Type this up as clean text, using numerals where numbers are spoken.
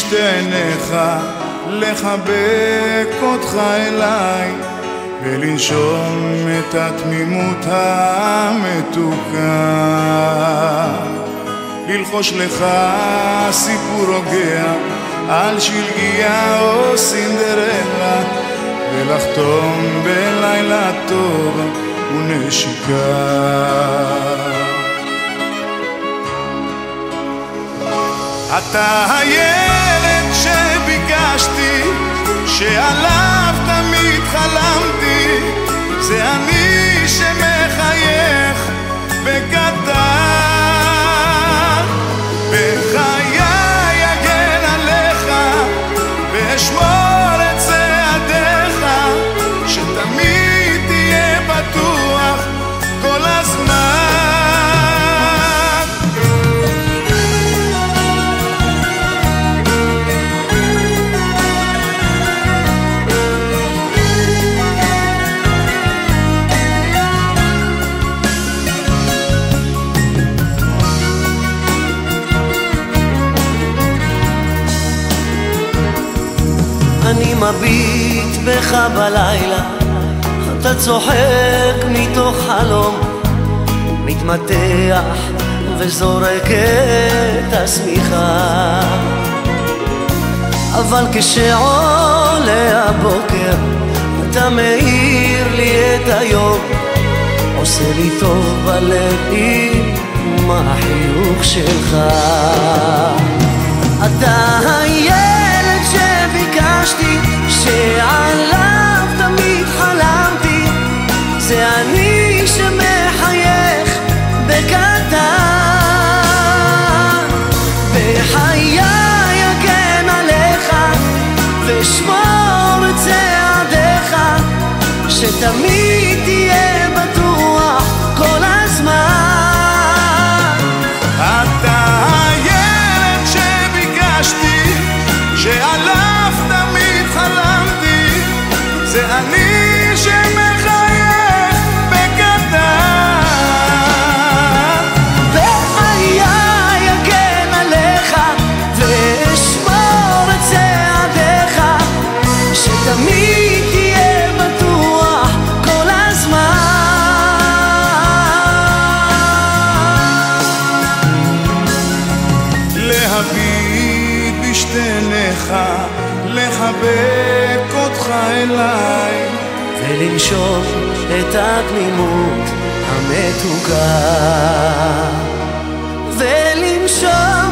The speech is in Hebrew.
בשתי עיניך, לחבק אותך אליי ולנשום את התמימות המתוקה, ללחוש לך סיפור רוגע על שלגיה או סינדרלה, ולחתום בלילה טוב ונשיקה. אתה הילד שביקשתי, שעליו תמיד חלמתי, זה אני שמחייך בקטן, בחיי אגן עליך ואשמור את צעדיך, שתמיד תהיה בטוח כל הזמן. אני מביט בך בלילה, אתה צוחק מתוך חלום, מתמתח וזורק את השמיכה, אבל כשעולה הבוקר אתה מאיר לי את היום, עושה לי טוב בלב עם החיוך שלך. אתה הילד שביקשתי, שעליו תמיד חלמתי, זה אני שמחייך בקטן, בחיי אגן עליך ושמור את צעדיך, שתמיד תהיה בטוח כל הזמן. אתה הילד שביקשתי, שעליו תמיד חלמתי, זה אני שמחייך בקטן, בחיי אגן עליך ואשמור את צעדיך, שתמיד תהיה בטוח כל הזמן. להביט בשתי עיניך, לחבק אותך אליי ולנשום את התמימות המתוקה, ולנשום